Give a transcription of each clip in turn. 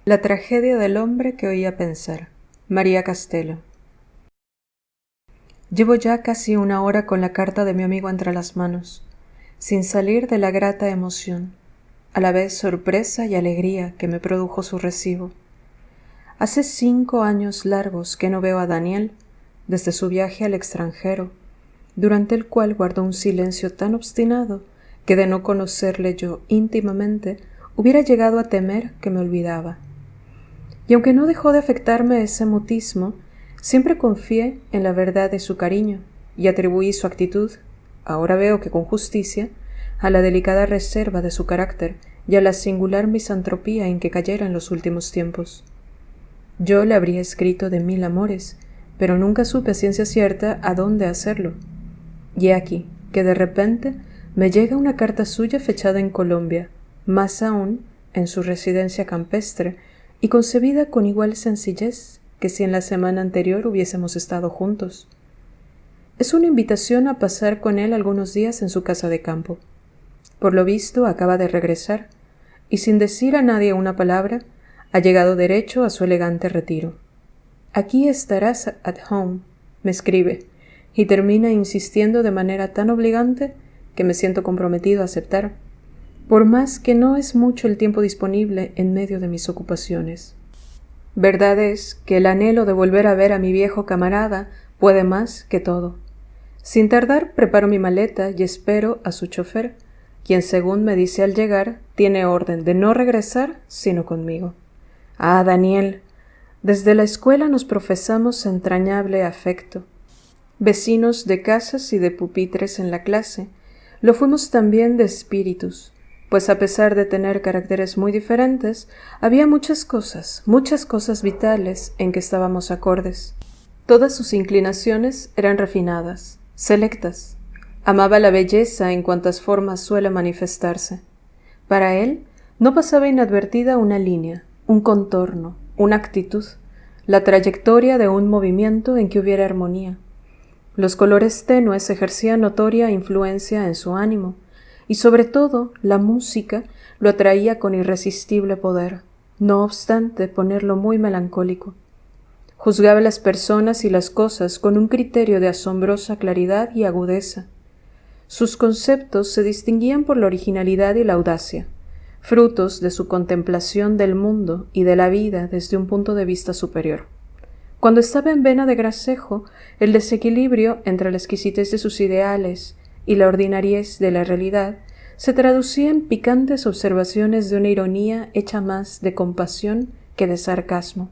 La tragedia del hombre que oía pensar. María Castelo. Llevo ya casi una hora con la carta de mi amigo entre las manos, sin salir de la grata emoción, a la vez sorpresa y alegría que me produjo su recibo. Hace 5 años largos que no veo a Daniel, desde su viaje al extranjero, durante el cual guardó un silencio tan obstinado que de no conocerle yo íntimamente hubiera llegado a temer que me olvidaba. Y aunque no dejó de afectarme ese mutismo, siempre confié en la verdad de su cariño y atribuí su actitud, ahora veo que con justicia, a la delicada reserva de su carácter y a la singular misantropía en que cayera en los últimos tiempos. Yo le habría escrito de 1000 amores, pero nunca supe a ciencia cierta a dónde hacerlo. Y he aquí que de repente me llega una carta suya fechada en Colombia, más aún en su residencia campestre, y concebida con igual sencillez que si en la semana anterior hubiésemos estado juntos. Es una invitación a pasar con él algunos días en su casa de campo. Por lo visto acaba de regresar, y sin decir a nadie una palabra, ha llegado derecho a su elegante retiro. Aquí estarás at home, me escribe, y termina insistiendo de manera tan obligante que me siento comprometido a aceptar, por más que no es mucho el tiempo disponible en medio de mis ocupaciones. Verdad es que el anhelo de volver a ver a mi viejo camarada puede más que todo. Sin tardar preparo mi maleta y espero a su chofer, quien según me dice al llegar, tiene orden de no regresar sino conmigo. Ah, Daniel, desde la escuela nos profesamos entrañable afecto. Vecinos de casas y de pupitres en la clase, lo fuimos también de espíritus, pues a pesar de tener caracteres muy diferentes, había muchas cosas vitales en que estábamos acordes. Todas sus inclinaciones eran refinadas, selectas. Amaba la belleza en cuantas formas suele manifestarse. Para él no pasaba inadvertida una línea, un contorno, una actitud, la trayectoria de un movimiento en que hubiera armonía. Los colores tenues ejercían notoria influencia en su ánimo, y sobre todo la música lo atraía con irresistible poder, no obstante ponerlo muy melancólico. Juzgaba las personas y las cosas con un criterio de asombrosa claridad y agudeza. Sus conceptos se distinguían por la originalidad y la audacia, frutos de su contemplación del mundo y de la vida desde un punto de vista superior. Cuando estaba en vena de gracejo, el desequilibrio entre la exquisitez de sus ideales y la ordinariez de la realidad se traducía en picantes observaciones de una ironía hecha más de compasión que de sarcasmo.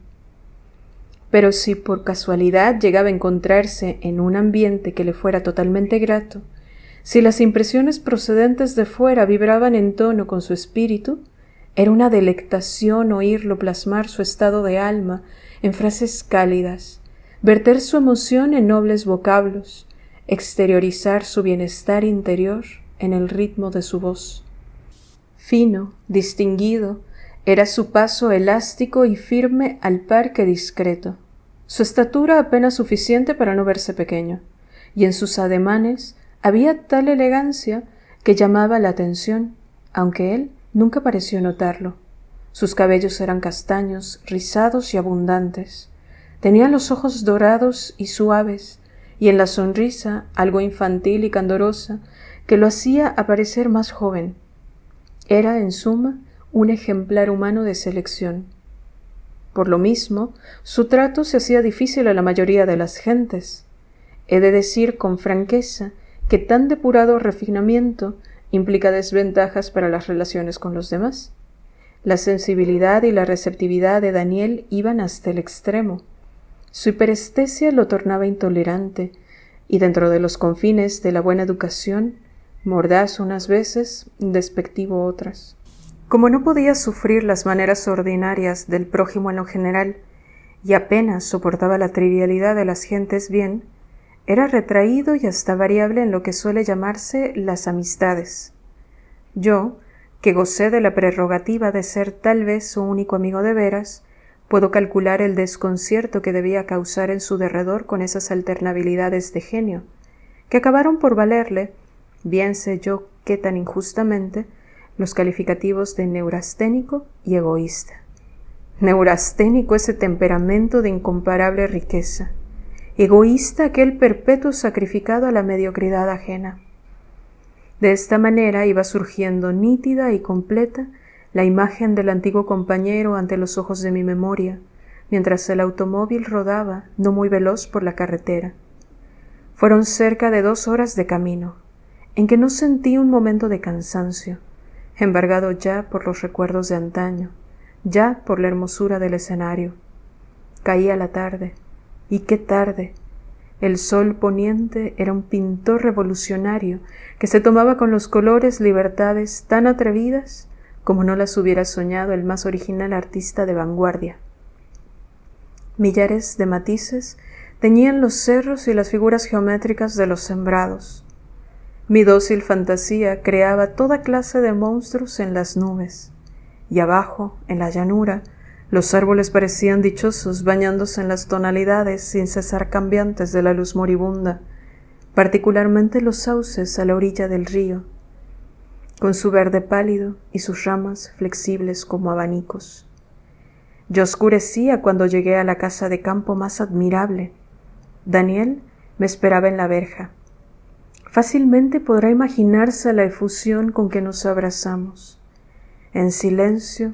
Pero si por casualidad llegaba a encontrarse en un ambiente que le fuera totalmente grato, si las impresiones procedentes de fuera vibraban en tono con su espíritu, era una delectación oírlo plasmar su estado de alma en frases cálidas, verter su emoción en nobles vocablos, exteriorizar su bienestar interior en el ritmo de su voz. Fino, distinguido, era su paso elástico y firme al par que discreto, su estatura apenas suficiente para no verse pequeño, y en sus ademanes había tal elegancia que llamaba la atención, aunque él nunca pareció notarlo. Sus cabellos eran castaños, rizados y abundantes. Tenía los ojos dorados y suaves, y en la sonrisa algo infantil y candorosa que lo hacía aparecer más joven. Era, en suma, un ejemplar humano de selección. Por lo mismo, su trato se hacía difícil a la mayoría de las gentes. He de decir con franqueza que tan depurado refinamiento implica desventajas para las relaciones con los demás. La sensibilidad y la receptividad de Daniel iban hasta el extremo. Su hiperestesia lo tornaba intolerante, y dentro de los confines de la buena educación, mordaz unas veces, despectivo otras. Como no podía sufrir las maneras ordinarias del prójimo en lo general, y apenas soportaba la trivialidad de las gentes bien, era retraído y hasta variable en lo que suele llamarse las amistades. Yo, que gocé de la prerrogativa de ser tal vez su único amigo de veras, puedo calcular el desconcierto que debía causar en su derredor con esas alternabilidades de genio, que acabaron por valerle, bien sé yo qué tan injustamente, los calificativos de neurasténico y egoísta. neurasténico ese temperamento de incomparable riqueza, egoísta aquel perpetuo sacrificado a la mediocridad ajena. De esta manera iba surgiendo nítida y completa la imagen del antiguo compañero ante los ojos de mi memoria, mientras el automóvil rodaba, no muy veloz, por la carretera. Fueron cerca de 2 horas de camino, en que no sentí un momento de cansancio, embargado ya por los recuerdos de antaño, ya por la hermosura del escenario. Caía la tarde, y qué tarde. El sol poniente era un pintor revolucionario que se tomaba con los colores libertades tan atrevidas como no las hubiera soñado el más original artista de vanguardia. Millares de matices teñían los cerros y las figuras geométricas de los sembrados. Mi dócil fantasía creaba toda clase de monstruos en las nubes, y abajo, en la llanura, los árboles parecían dichosos bañándose en las tonalidades sin cesar cambiantes de la luz moribunda, particularmente los sauces a la orilla del río, con su verde pálido y sus ramas flexibles como abanicos. Yo oscurecía cuando llegué a la casa de campo más admirable. Daniel me esperaba en la verja. Fácilmente podrá imaginarse la efusión con que nos abrazamos. En silencio,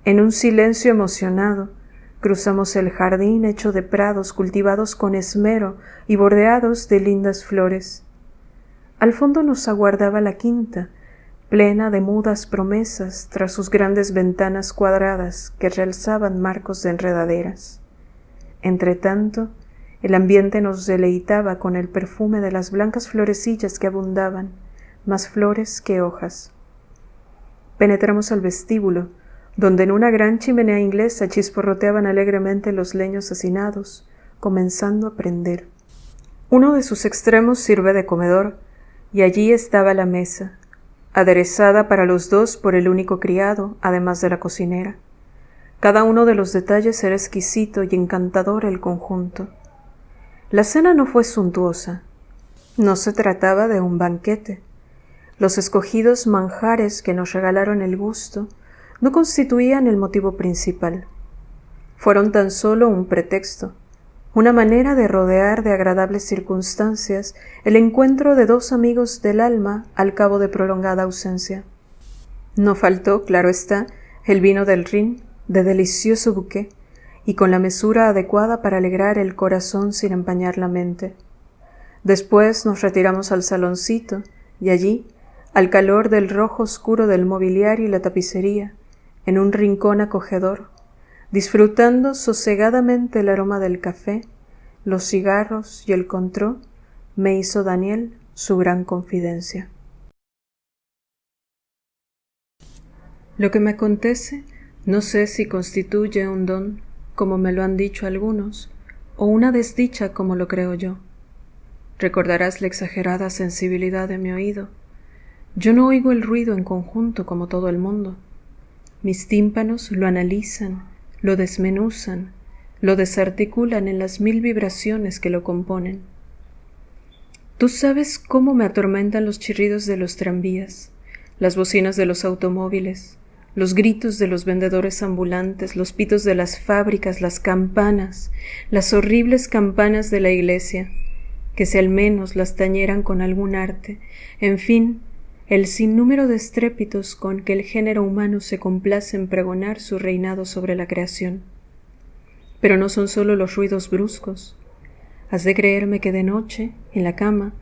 en un silencio emocionado, cruzamos el jardín hecho de prados cultivados con esmero y bordeados de lindas flores. Al fondo nos aguardaba la quinta, plena de mudas promesas tras sus grandes ventanas cuadradas que realzaban marcos de enredaderas. Entretanto, el ambiente nos deleitaba con el perfume de las blancas florecillas que abundaban, más flores que hojas. Penetramos al vestíbulo, donde en una gran chimenea inglesa chisporroteaban alegremente los leños hacinados, comenzando a prender. Uno de sus extremos sirve de comedor, y allí estaba la mesa, aderezada para los dos por el único criado, además de la cocinera. Cada uno de los detalles era exquisito y encantador el conjunto. La cena no fue suntuosa. No se trataba de un banquete. Los escogidos manjares que nos regalaron el gusto no constituían el motivo principal. Fueron tan solo un pretexto, una manera de rodear de agradables circunstancias el encuentro de 2 amigos del alma al cabo de prolongada ausencia. No faltó, claro está, el vino del Rin, de delicioso bouquet, y con la mesura adecuada para alegrar el corazón sin empañar la mente. Después nos retiramos al saloncito, y allí, al calor del rojo oscuro del mobiliario y la tapicería, en un rincón acogedor, disfrutando sosegadamente el aroma del café, los cigarros y el contró, me hizo Daniel su gran confidencia. Lo que me acontece, no sé si constituye un don, como me lo han dicho algunos, o una desdicha como lo creo yo. Recordarás la exagerada sensibilidad de mi oído. Yo no oigo el ruido en conjunto como todo el mundo. Mis tímpanos lo analizan, lo desmenuzan, lo desarticulan en las 1000 vibraciones que lo componen. Tú sabes cómo me atormentan los chirridos de los tranvías, las bocinas de los automóviles, los gritos de los vendedores ambulantes, los pitos de las fábricas, las campanas, las horribles campanas de la iglesia, que si al menos las tañeran con algún arte, en fin, el sinnúmero de estrépitos con que el género humano se complace en pregonar su reinado sobre la creación. Pero no son solo los ruidos bruscos. Has de creerme que de noche, en la cama,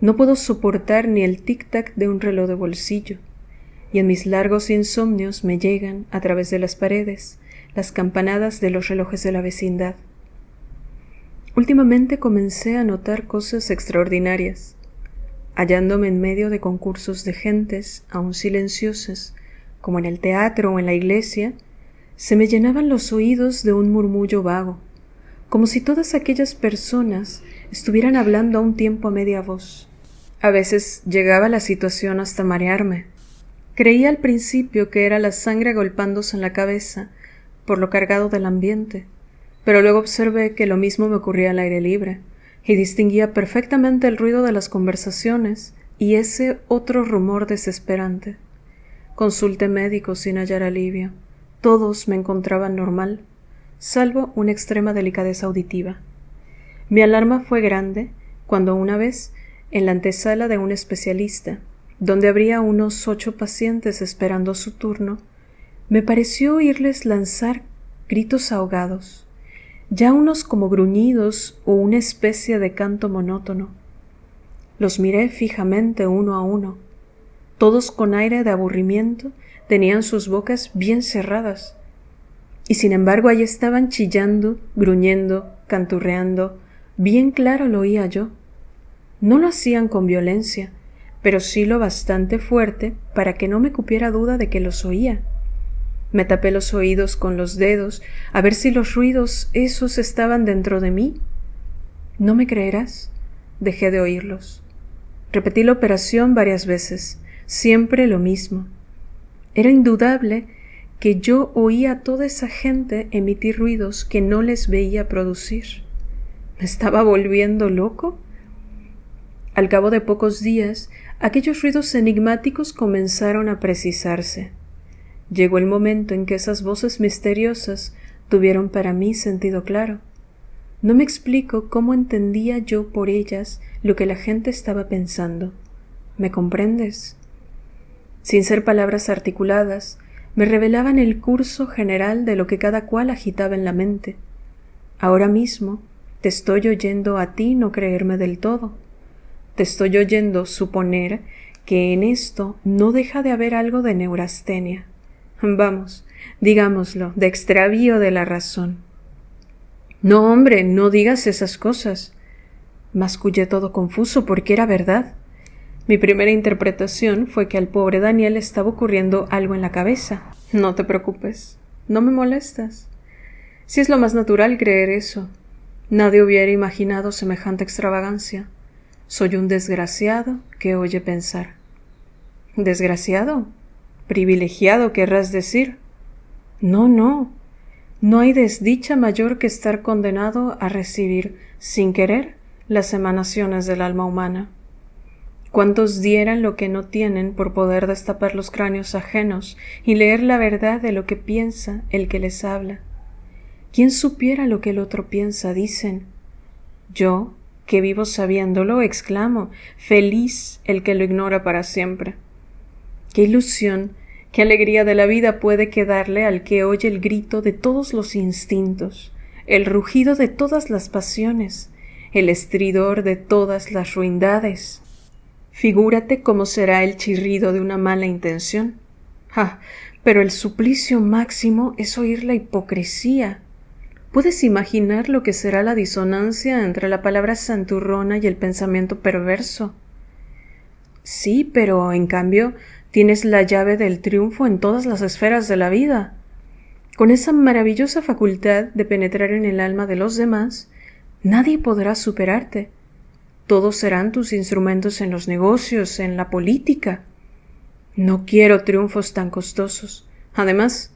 no puedo soportar ni el tic-tac de un reloj de bolsillo, y en mis largos insomnios me llegan, a través de las paredes, las campanadas de los relojes de la vecindad. Últimamente comencé a notar cosas extraordinarias. Hallándome en medio de concursos de gentes, aún silenciosas, como en el teatro o en la iglesia, se me llenaban los oídos de un murmullo vago, como si todas aquellas personas estuvieran hablando a un tiempo a media voz. A veces llegaba la situación hasta marearme. Creía al principio que era la sangre agolpándose en la cabeza por lo cargado del ambiente, pero luego observé que lo mismo me ocurría al aire libre, y distinguía perfectamente el ruido de las conversaciones y ese otro rumor desesperante. Consulté médicos sin hallar alivio. Todos me encontraban normal, salvo una extrema delicadeza auditiva. Mi alarma fue grande cuando una vez, en la antesala de un especialista, donde habría unos 8 pacientes esperando su turno, me pareció oírles lanzar gritos ahogados, ya unos como gruñidos o una especie de canto monótono. Los miré fijamente uno a uno. Todos con aire de aburrimiento tenían sus bocas bien cerradas. Y sin embargo allí estaban chillando, gruñendo, canturreando. Bien claro lo oía yo. No lo hacían con violencia, pero sí lo bastante fuerte para que no me cupiera duda de que los oía. Me tapé los oídos con los dedos a ver si los ruidos esos estaban dentro de mí. ¿No me creerás? Dejé de oírlos. Repetí la operación varias veces, siempre lo mismo. Era indudable que yo oía a toda esa gente emitir ruidos que no les veía producir. ¿Me estaba volviendo loco? Al cabo de pocos días, aquellos ruidos enigmáticos comenzaron a precisarse. Llegó el momento en que esas voces misteriosas tuvieron para mí sentido claro. No me explico cómo entendía yo por ellas lo que la gente estaba pensando. ¿Me comprendes? Sin ser palabras articuladas, me revelaban el curso general de lo que cada cual agitaba en la mente. Ahora mismo te estoy oyendo a ti no creerme del todo. Te estoy oyendo suponer que en esto no deja de haber algo de neurastenia. Vamos, digámoslo, de extravío de la razón. No, hombre, no digas esas cosas. Mascullé todo confuso porque era verdad. Mi primera interpretación fue que al pobre Daniel estaba ocurriendo algo en la cabeza. No te preocupes, no me molestas. Si es lo más natural creer eso. Nadie hubiera imaginado semejante extravagancia. Soy un desgraciado que oye pensar. ¿Desgraciado? Privilegiado, querrás decir. No, no. No hay desdicha mayor que estar condenado a recibir, sin querer, las emanaciones del alma humana. ¿Cuántos dieran lo que no tienen por poder destapar los cráneos ajenos y leer la verdad de lo que piensa el que les habla? ¿Quién supiera lo que el otro piensa? Dicen. Yo, que vivo sabiéndolo, exclamo, feliz el que lo ignora para siempre. ¡Qué ilusión, qué alegría de la vida puede quedarle al que oye el grito de todos los instintos, el rugido de todas las pasiones, el estridor de todas las ruindades! Figúrate cómo será el chirrido de una mala intención. ¡Ah! Pero el suplicio máximo es oír la hipocresía. ¿Puedes imaginar lo que será la disonancia entre la palabra santurrona y el pensamiento perverso? Sí, pero en cambio tienes la llave del triunfo en todas las esferas de la vida. Con esa maravillosa facultad de penetrar en el alma de los demás, nadie podrá superarte. Todos serán tus instrumentos en los negocios, en la política. No quiero triunfos tan costosos. Además,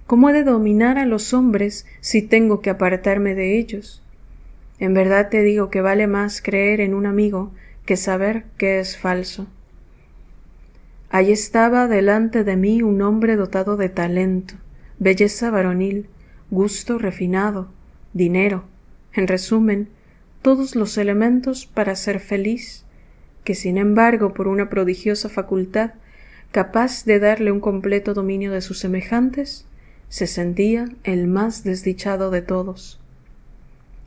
¿cómo he de dominar a los hombres si tengo que apartarme de ellos? En verdad te digo que vale más creer en un amigo que saber que es falso. Allí estaba delante de mí un hombre dotado de talento, belleza varonil, gusto refinado, dinero, en resumen, todos los elementos para ser feliz, que sin embargo por una prodigiosa facultad, capaz de darle un completo dominio de sus semejantes, se sentía el más desdichado de todos.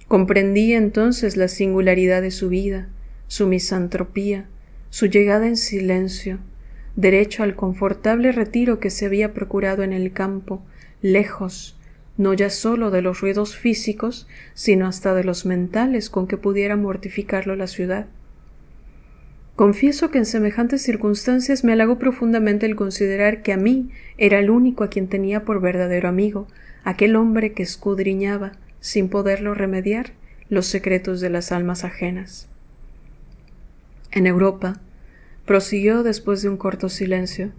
Comprendí entonces la singularidad de su vida, su misantropía, su llegada en silencio, derecho al confortable retiro que se había procurado en el campo, lejos, no ya sólo de los ruidos físicos, sino hasta de los mentales con que pudiera mortificarlo la ciudad. Confieso que en semejantes circunstancias me halagó profundamente el considerar que a mí era el único a quien tenía por verdadero amigo, aquel hombre que escudriñaba, sin poderlo remediar, los secretos de las almas ajenas. En Europa, prosiguió después de un corto silencio,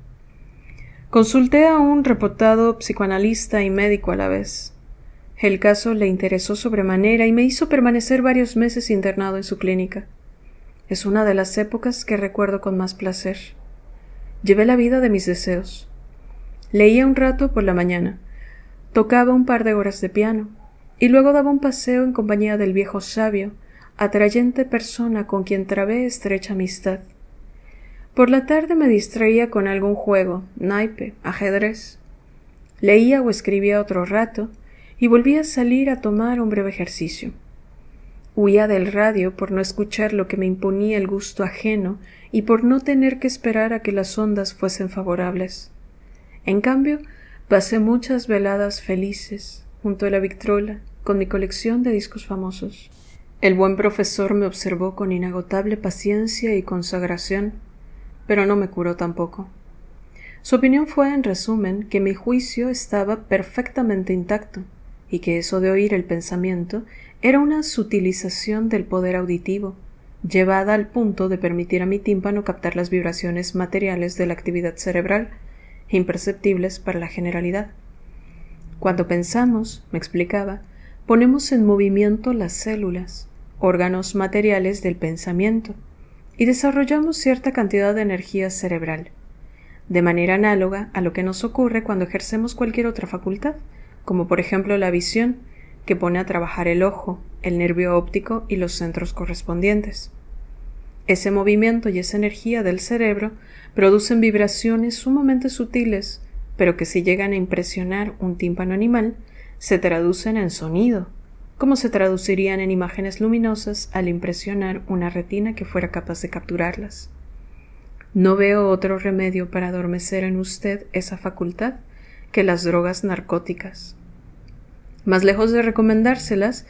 consulté a un reputado psicoanalista y médico a la vez. El caso le interesó sobremanera y me hizo permanecer varios meses internado en su clínica. Es una de las épocas que recuerdo con más placer. Llevé la vida de mis deseos. Leía un rato por la mañana, Tocaba un par de horas de piano, y luego daba un paseo en compañía del viejo sabio, atrayente persona con quien trabé estrecha amistad. Por la tarde me distraía con algún juego, naipe, ajedrez. Leía o escribía otro rato, y volvía a salir a tomar un breve ejercicio. Huía del radio por no escuchar lo que me imponía el gusto ajeno y por no tener que esperar a que las ondas fuesen favorables. En cambio, pasé muchas veladas felices junto a la Victrola con mi colección de discos famosos. El buen profesor me observó con inagotable paciencia y consagración, pero no me curó tampoco. Su opinión fue, en resumen, que mi juicio estaba perfectamente intacto y que eso de oír el pensamiento era una sutilización del poder auditivo, llevada al punto de permitir a mi tímpano captar las vibraciones materiales de la actividad cerebral, imperceptibles para la generalidad. Cuando pensamos, me explicaba, ponemos en movimiento las células, órganos materiales del pensamiento, y desarrollamos cierta cantidad de energía cerebral, de manera análoga a lo que nos ocurre cuando ejercemos cualquier otra facultad, como por ejemplo la visión, que pone a trabajar el ojo, el nervio óptico y los centros correspondientes. Ese movimiento y esa energía del cerebro producen vibraciones sumamente sutiles, pero que si llegan a impresionar un tímpano animal, se traducen en sonido, como se traducirían en imágenes luminosas al impresionar una retina que fuera capaz de capturarlas. No veo otro remedio para adormecer en usted esa facultad que las drogas narcóticas. Más lejos de recomendárselas,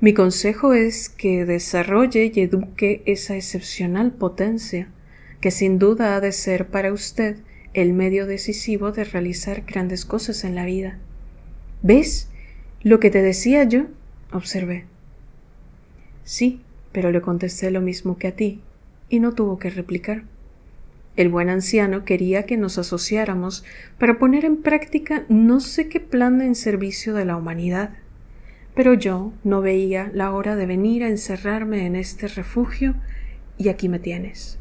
mi consejo es que desarrolle y eduque esa excepcional potencia, que sin duda ha de ser para usted el medio decisivo de realizar grandes cosas en la vida. ¿Ves lo que te decía yo?, observé. Sí, pero le contesté lo mismo que a ti, y no tuvo que replicar. El buen anciano quería que nos asociáramos para poner en práctica no sé qué plan en servicio de la humanidad, pero yo no veía la hora de venir a encerrarme en este refugio, y aquí me tienes.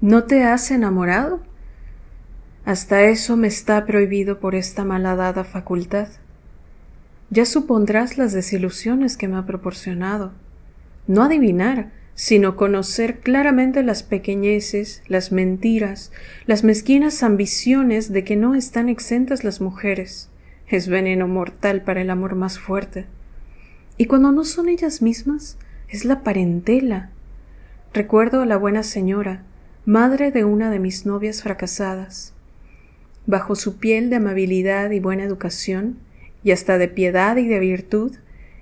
¿No te has enamorado? Hasta eso me está prohibido por esta malhadada facultad. Ya supondrás las desilusiones que me ha proporcionado. No adivinar, sino conocer claramente las pequeñeces, las mentiras, las mezquinas ambiciones de que no están exentas las mujeres. Es veneno mortal para el amor más fuerte. Y cuando no son ellas mismas, es la parentela. Recuerdo a la buena señora, madre de una de mis novias fracasadas. Bajo su piel de amabilidad y buena educación, y hasta de piedad y de virtud,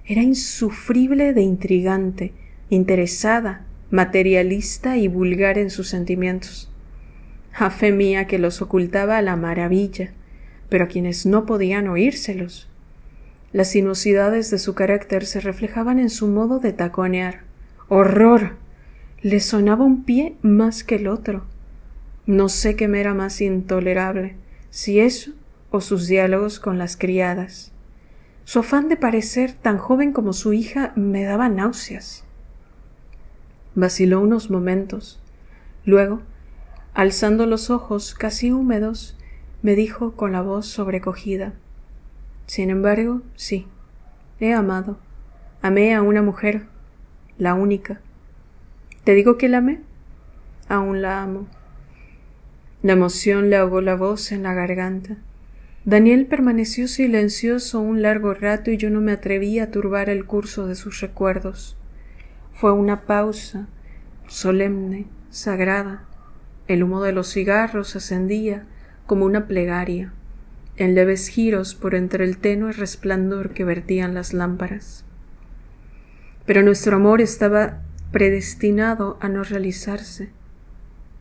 era insufrible de intrigante, interesada, materialista y vulgar en sus sentimientos. A fe mía que los ocultaba a la maravilla, pero a quienes no podían oírselos. Las sinuosidades de su carácter se reflejaban en su modo de taconear. ¡Horror! Le sonaba un pie más que el otro. No sé qué me era más intolerable, si eso o sus diálogos con las criadas. Su afán de parecer tan joven como su hija me daba náuseas. Vaciló unos momentos. Luego, alzando los ojos casi húmedos, me dijo con la voz sobrecogida: Sin embargo, sí, he amado. Amé a una mujer, la única. ¿Te digo que la amé? Aún la amo. La emoción le ahogó la voz en la garganta. Daniel permaneció silencioso un largo rato y yo no me atreví a turbar el curso de sus recuerdos. Fue una pausa, solemne, sagrada. El humo de los cigarros ascendía como una plegaria, en leves giros por entre el tenue resplandor que vertían las lámparas. Pero nuestro amor estaba predestinado a no realizarse.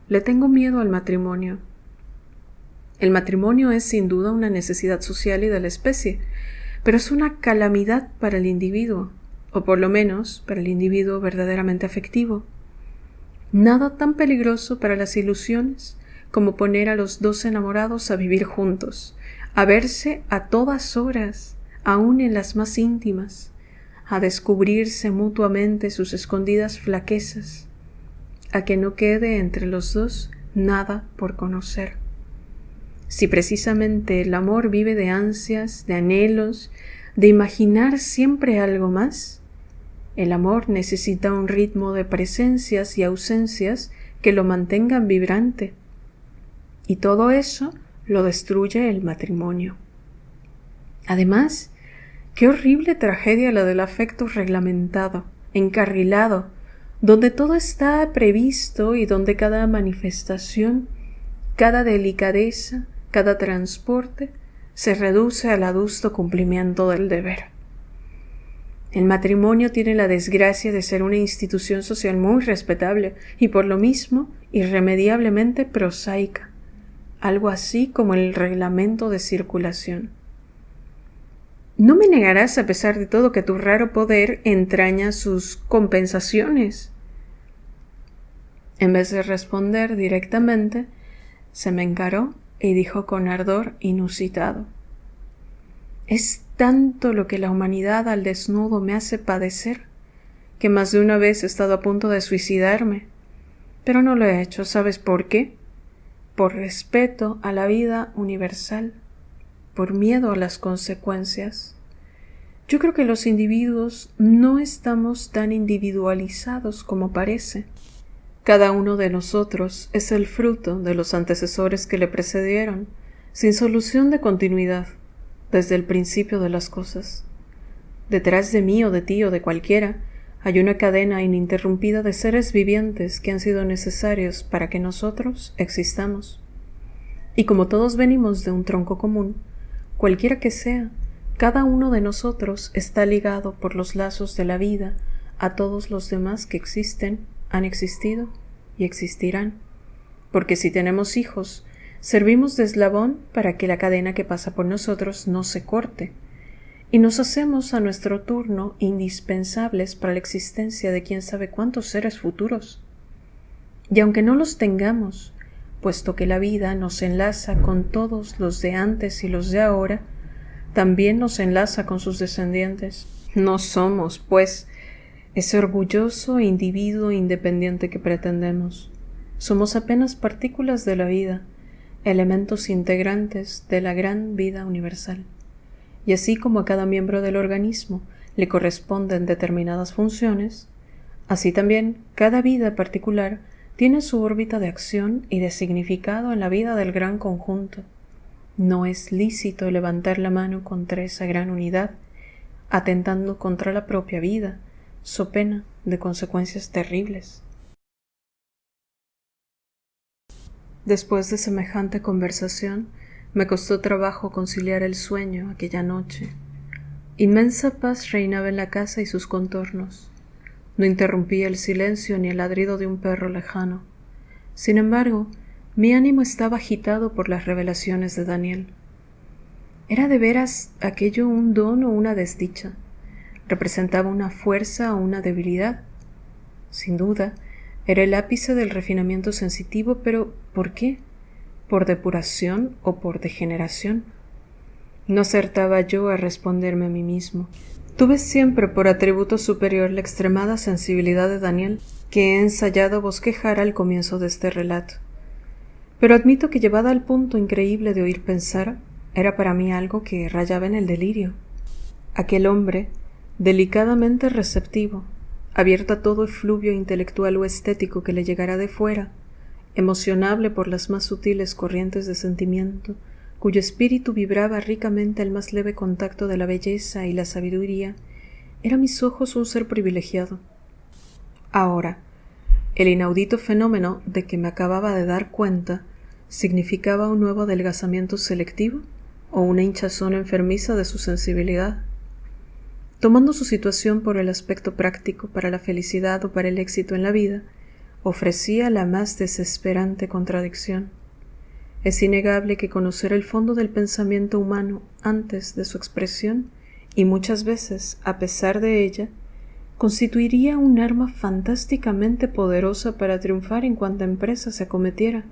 Le tengo miedo al matrimonio. El matrimonio es sin duda una necesidad social y de la especie, pero es una calamidad para el individuo, o por lo menos para el individuo verdaderamente afectivo. Nada tan peligroso para las ilusiones como poner a los dos enamorados a vivir juntos, a verse a todas horas, aun en las más íntimas, a descubrirse mutuamente sus escondidas flaquezas, a que no quede entre los dos nada por conocer. Si precisamente el amor vive de ansias, de anhelos, de imaginar siempre algo más, el amor necesita un ritmo de presencias y ausencias que lo mantengan vibrante. Y todo eso lo destruye el matrimonio. Además, qué horrible tragedia la del afecto reglamentado, encarrilado, donde todo está previsto y donde cada manifestación, cada delicadeza, cada transporte se reduce al adusto cumplimiento del deber. El matrimonio tiene la desgracia de ser una institución social muy respetable y por lo mismo irremediablemente prosaica, algo así como el reglamento de circulación. No me negarás a pesar de todo que tu raro poder entraña sus compensaciones. En vez de responder directamente, se me encaró y dijo con ardor inusitado: es tanto lo que la humanidad al desnudo me hace padecer, que más de una vez he estado a punto de suicidarme, pero no lo he hecho. ¿Sabes por qué? Por respeto a la vida universal, por miedo a las consecuencias. Yo creo que los individuos no estamos tan individualizados como parece. Cada uno de nosotros es el fruto de los antecesores que le precedieron, sin solución de continuidad, desde el principio de las cosas. Detrás de mí o de ti o de cualquiera, hay una cadena ininterrumpida de seres vivientes que han sido necesarios para que nosotros existamos. Y como todos venimos de un tronco común, cualquiera que sea, cada uno de nosotros está ligado por los lazos de la vida a todos los demás que existen, han existido y existirán. Porque si tenemos hijos, servimos de eslabón para que la cadena que pasa por nosotros no se corte, y nos hacemos a nuestro turno indispensables para la existencia de quién sabe cuántos seres futuros. Y aunque no los tengamos, puesto que la vida nos enlaza con todos los de antes y los de ahora, también nos enlaza con sus descendientes. No somos, pues, ese orgulloso individuo independiente que pretendemos. Somos apenas partículas de la vida, elementos integrantes de la gran vida universal. Y así como a cada miembro del organismo le corresponden determinadas funciones, así también cada vida particular tiene su órbita de acción y de significado en la vida del gran conjunto. No es lícito levantar la mano contra esa gran unidad, atentando contra la propia vida, so pena de consecuencias terribles. Después de semejante conversación, me costó trabajo conciliar el sueño aquella noche. Inmensa paz reinaba en la casa y sus contornos. No interrumpía el silencio ni el ladrido de un perro lejano. Sin embargo, mi ánimo estaba agitado por las revelaciones de Daniel. ¿Era de veras aquello un don o una desdicha? ¿Representaba una fuerza o una debilidad? Sin duda, era el ápice del refinamiento sensitivo, pero ¿por qué? ¿Por depuración o por degeneración? No acertaba yo a responderme a mí mismo. Tuve siempre por atributo superior la extremada sensibilidad de Daniel, que he ensayado bosquejar al comienzo de este relato. Pero admito que llevada al punto increíble de oír pensar, era para mí algo que rayaba en el delirio. Aquel hombre, delicadamente receptivo, abierto a todo efluvio intelectual o estético que le llegara de fuera, emocionable por las más sutiles corrientes de sentimiento, cuyo espíritu vibraba ricamente al más leve contacto de la belleza y la sabiduría, era a mis ojos un ser privilegiado. Ahora, el inaudito fenómeno de que me acababa de dar cuenta significaba un nuevo adelgazamiento selectivo o una hinchazón enfermiza de su sensibilidad. Tomando su situación por el aspecto práctico para la felicidad o para el éxito en la vida, ofrecía la más desesperante contradicción. Es innegable que conocer el fondo del pensamiento humano antes de su expresión, y muchas veces a pesar de ella, constituiría un arma fantásticamente poderosa para triunfar en cuanta empresa se acometiera.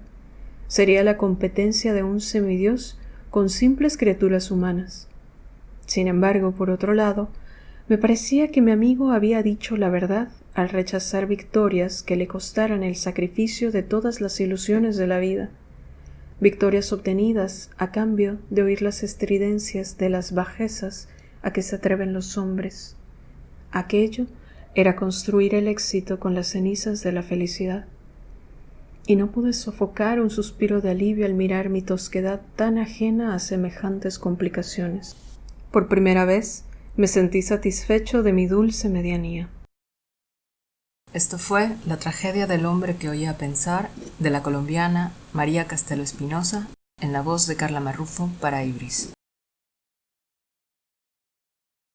Sería la competencia de un semidios con simples criaturas humanas. Sin embargo, por otro lado, me parecía que mi amigo había dicho la verdad al rechazar victorias que le costaran el sacrificio de todas las ilusiones de la vida. victorias obtenidas a cambio de oír las estridencias de las bajezas a que se atreven los hombres. Aquello era construir el éxito con las cenizas de la felicidad. Y no pude sofocar un suspiro de alivio al mirar mi tosquedad tan ajena a semejantes complicaciones. Por primera vez me sentí satisfecho de mi dulce medianía. Esto fue La tragedia del hombre que oía pensar, de la colombiana María Castelo Espinosa, en la voz de Carla Marrufo para Ibris.